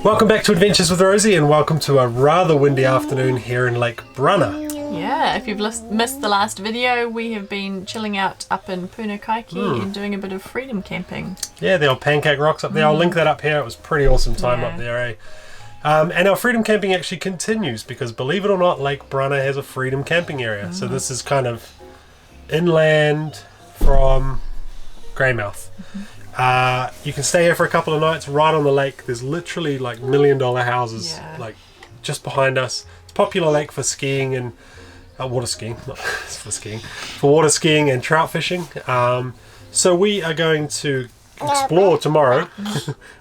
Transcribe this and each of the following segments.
Welcome back to Adventures with Rosie, and welcome to a rather windy afternoon here in Lake Brunner. Yeah, if you've missed the last video, we have been chilling out up in Punukaiki and doing a bit of freedom camping. Yeah, the old pancake rocks up there. I'll link that up here. It was a pretty awesome time up there, eh? And our freedom camping actually continues because, believe it or not, Lake Brunner has a freedom camping area. So this is kind of inland from Greymouth. You can stay here for a couple of nights right on the lake. There's literally like $1 million houses like just behind us. It's a popular lake for skiing and water skiing, not for skiing, for water skiing and trout fishing. So we are going to explore tomorrow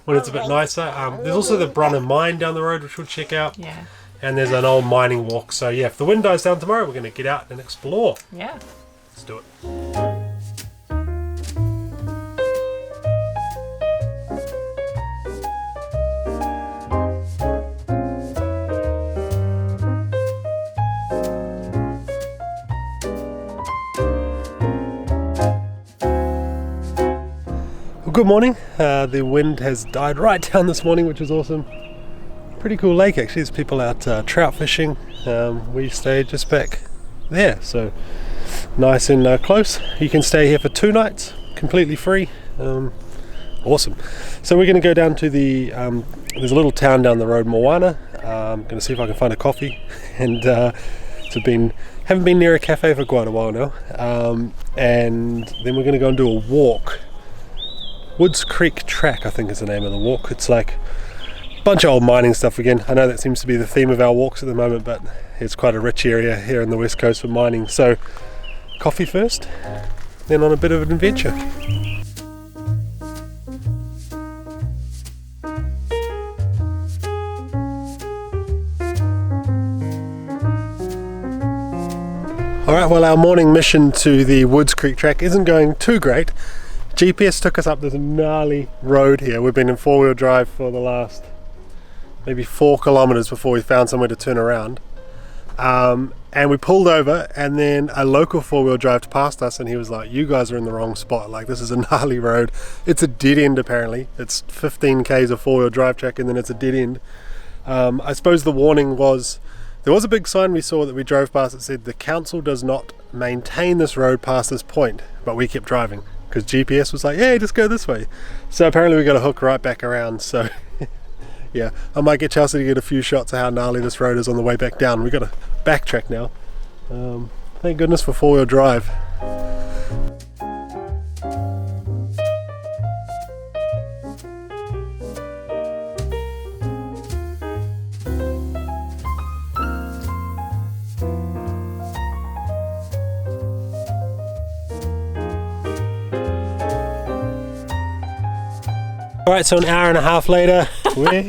when it's a bit nicer. There's also the Brunner Mine down the road which we'll check out. Yeah. And there's an old mining walk. So yeah, if the wind dies down tomorrow, we're going to get out and explore. Yeah. Let's do it. Good morning. The wind has died right down this morning, which is awesome. Pretty cool lake actually. There's people out trout fishing. We stayed just back there, so nice and close. You can stay here for 2 nights, completely free. Awesome. So we're going to go down to the there's a little town down the road, Moana. I'm going to see if I can find a coffee, and haven't been near a cafe for quite a while now. And then we're going to go and do a walk. Woods Creek Track, I think is the name of the walk. It's like a bunch of old mining stuff again. I know that seems to be the theme of our walks at the moment, but it's quite a rich area here in the west coast for mining. So coffee first, then on a bit of an adventure. Alright, well, our morning mission to the Woods Creek Track isn't going too great. GPS took us up this gnarly road here. We've been in 4-wheel drive for the last maybe 4 kilometers before we found somewhere to turn around. And we pulled over, and then a local 4-wheel drive passed us, and he was like, "You guys are in the wrong spot. Like, this is a gnarly road. It's a dead end apparently. It's 15 k's of 4-wheel drive track, and then it's a dead end." I suppose the warning was, there was a big sign we saw that we drove past that said the council does not maintain this road past this point, but we kept driving because GPS was like, "Hey, just go this way." So apparently we got to hook right back around. So yeah, I might get Chelsea to get a few shots of how gnarly this road is on the way back down. We got to backtrack now. Thank goodness for 4-wheel drive. Alright, so an hour and a half later, we're here.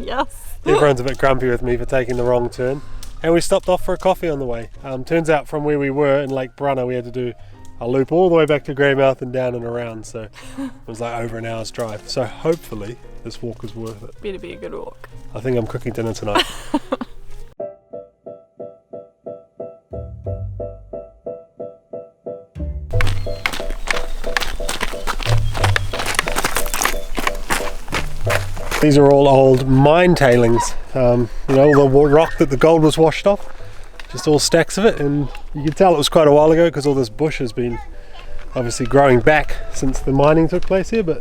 Yes. Everyone's a bit grumpy with me for taking the wrong turn. And we stopped off for a coffee on the way. Turns out from where we were in Lake Brunner, we had to do a loop all the way back to Greymouth and down and around. So it was like over an hour's drive. So hopefully this walk is worth it. Better be a good walk. I think I'm cooking dinner tonight. These are all old mine tailings, you know, all the rock that the gold was washed off, just all stacks of it, and you can tell it was quite a while ago because all this bush has been obviously growing back since the mining took place here, but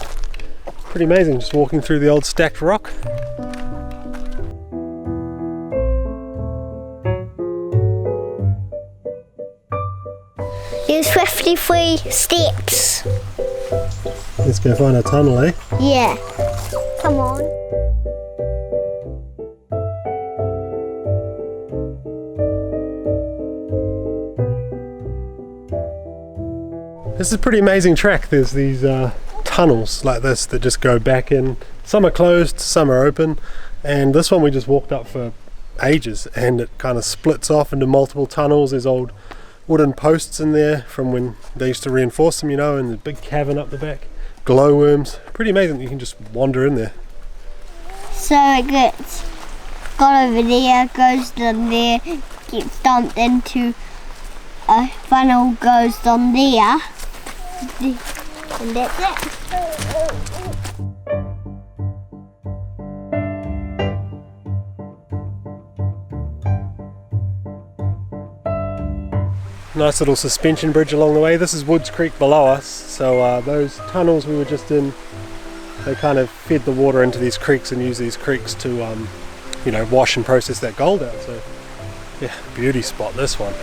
pretty amazing just walking through the old stacked rock. There's 53 steps. Let's go find a tunnel, eh? Yeah. Come on. This is a pretty amazing track. There's these tunnels like this that just go back in. Some are closed, some are open, and this one we just walked up for ages, and it kind of splits off into multiple tunnels. There's old wooden posts in there from when they used to reinforce them, you know, and the big cavern up the back. Glowworms. Pretty amazing. You can just wander in there. So it gets got over there, goes down there, gets dumped into a funnel, goes down there, and that's it. Nice little suspension bridge along the way. This is Woods Creek below us, so those tunnels we were just in, they kind of fed the water into these creeks and use these creeks to you know, wash and process that gold out. So yeah, beauty spot this one.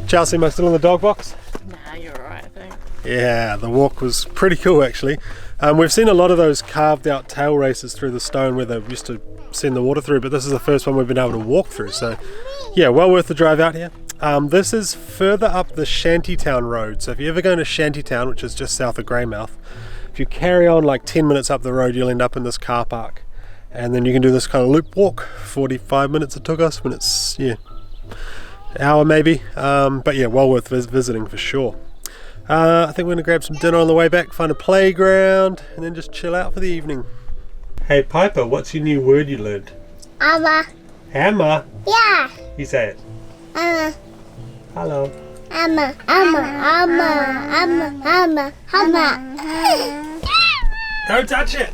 Chelsea, am I still in the dog box? Nah, you're alright, I think. Yeah, the walk was pretty cool actually. We've seen a lot of those carved out tail races through the stone where they used to send the water through, but this is the first one we've been able to walk through, so yeah, well worth the drive out here. This is further up the Shantytown road, so if you're ever going to Shantytown, which is just south of Greymouth, if you carry on like 10 minutes up the road, you'll end up in this car park, and then you can do this kind of loop walk. 45 minutes it took us, when it's, yeah, hour maybe, but yeah, well worth visiting for sure. I think we're going to grab some dinner on the way back, find a playground, and then just chill out for the evening. Hey Piper, what's your new word you learned? Hammer. Hammer? Yeah. You say it. Hammer. Hello. Hammer. Hammer. Hammer. Hammer. Hammer. Hammer. Don't touch it!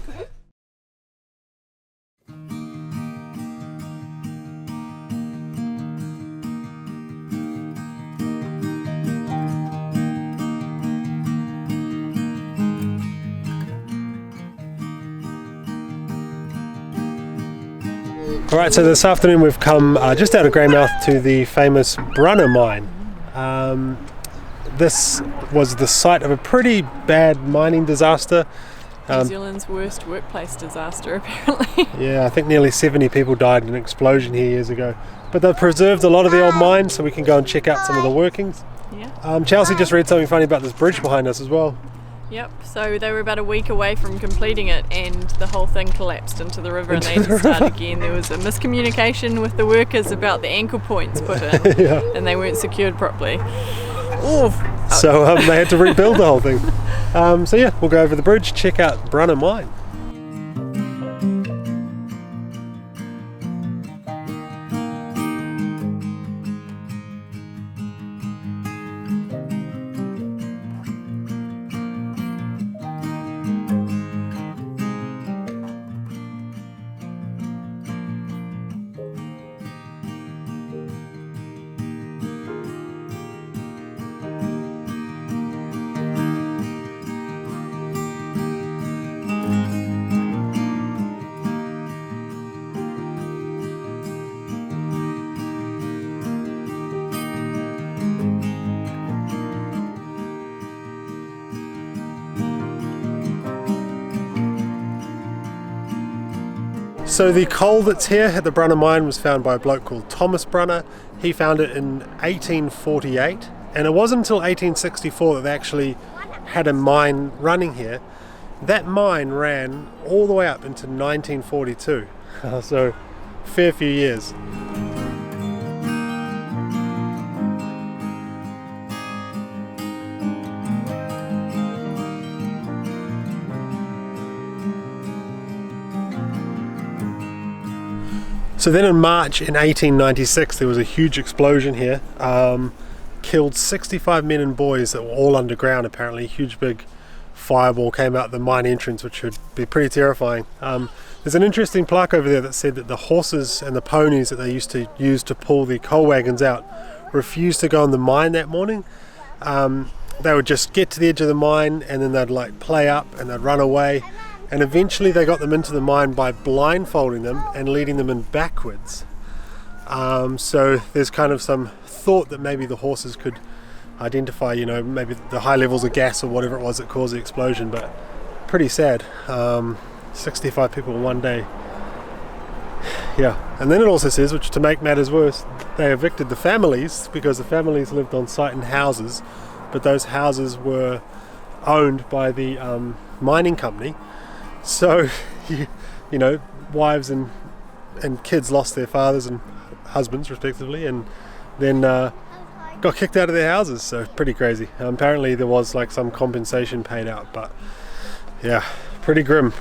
Alright, so this afternoon we've come just out of Greymouth to the famous Brunner Mine. This was the site of a pretty bad mining disaster. New Zealand's worst workplace disaster, apparently. Yeah, I think nearly 70 people died in an explosion here years ago. But they've preserved a lot of the old mine, so we can go and check out some of the workings. Yeah. Chelsea just read something funny about this bridge behind us as well. Yep, so they were about a week away from completing it and the whole thing collapsed into the river and they had to start again. There was a miscommunication with the workers about the ankle points put in Yeah. and they weren't secured properly. Oof. So they had to rebuild the whole thing. So yeah, we'll go over the bridge, check out Brunner Mine. So the coal that's here at the Brunner Mine was found by a bloke called Thomas Brunner. He found it in 1848, and it wasn't until 1864 that they actually had a mine running here. That mine ran all the way up into 1942, so fair few years. So then in March in 1896 there was a huge explosion here, killed 65 men and boys that were all underground apparently. Huge big fireball came out the mine entrance, which would be pretty terrifying. There's an interesting plaque over there that said that the horses and the ponies that they used to use to pull the coal wagons out refused to go in the mine that morning. They would just get to the edge of the mine and then they'd like play up and they'd run away. And eventually they got them into the mine by blindfolding them and leading them in backwards. So there's kind of some thought that maybe the horses could identify, you know, maybe the high levels of gas or whatever it was that caused the explosion, but pretty sad. 65 people in one day. Yeah, and then it also says, which to make matters worse, they evicted the families because the families lived on site in houses, but those houses were owned by the mining company. So, you know, wives and kids lost their fathers and husbands respectively, and then got kicked out of their houses. So pretty crazy. Apparently there was like some compensation paid out, but yeah, pretty grim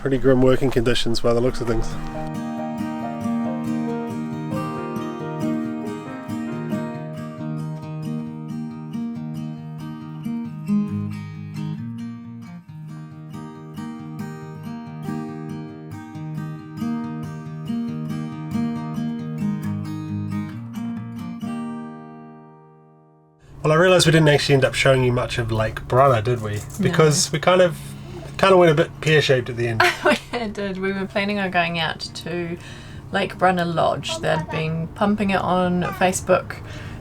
working conditions by the looks of things. Well, I realised we didn't actually end up showing you much of Lake Brunner, did we? Because we kind of went a bit pear-shaped at the end. We did. We were planning on going out to Lake Brunner Lodge. They'd been pumping it on Facebook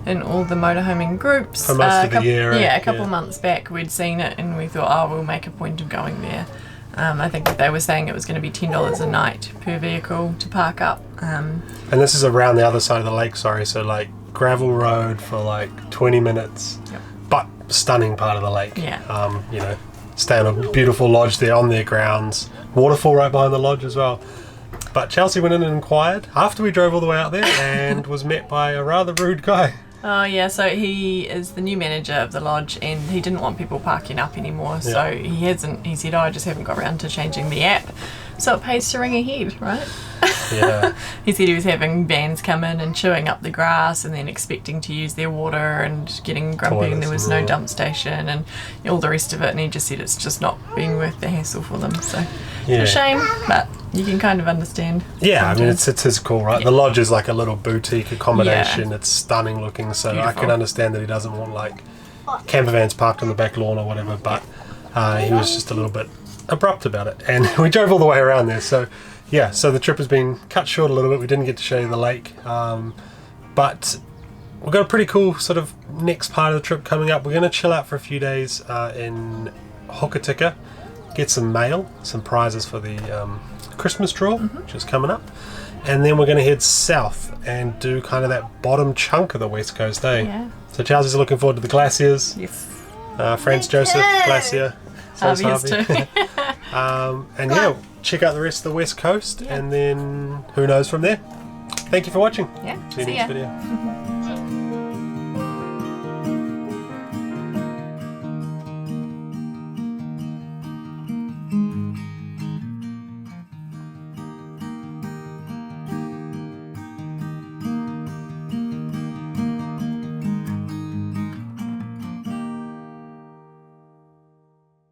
in all the motorhoming groups. For most of the year. Yeah, a couple months back we'd seen it and we thought, oh, we'll make a point of going there. I think that they were saying it was going to be $10 a night per vehicle to park up. And this is around the other side of the lake, sorry, so like gravel road for like 20 minutes, but stunning part of the lake. Yeah. You know, stay on a beautiful lodge there on their grounds. Waterfall right behind the lodge as well. But Chelsea went in and inquired after we drove all the way out there and was met by a rather rude guy. Oh yeah, so he is the new manager of the lodge and he didn't want people parking up anymore, so he said, oh, I just haven't got around to changing the app, so it pays to ring ahead, right? Yeah. He said he was having vans come in and chewing up the grass and then expecting to use their water and getting grumpy and there was no dump station and all the rest of it, and he just said it's just not been worth the hassle for them, so it's a shame, but you can kind of understand. Yeah, I mean, it's his call, right? The lodge is like a little boutique accommodation. It's stunning looking, so beautiful. I can understand that he doesn't want like camper vans parked on the back lawn or whatever, but he was just a little bit abrupt about it. And we drove all the way around there, so yeah, so the trip has been cut short a little bit. We didn't get to show you the lake, but we've got a pretty cool sort of next part of the trip coming up. We're going to chill out for a few days in Hokitika, get some mail, some prizes for the Christmas draw, which is coming up, and then we're going to head south and do kind of that bottom chunk of the west coast, Yeah. So Chelsea's looking forward to the glaciers. Yes. Franz Joseph Glacier. Harvey is too. And yeah, check out the rest of the west coast, and then who knows from there. Thank you for watching. Yeah. See you next video.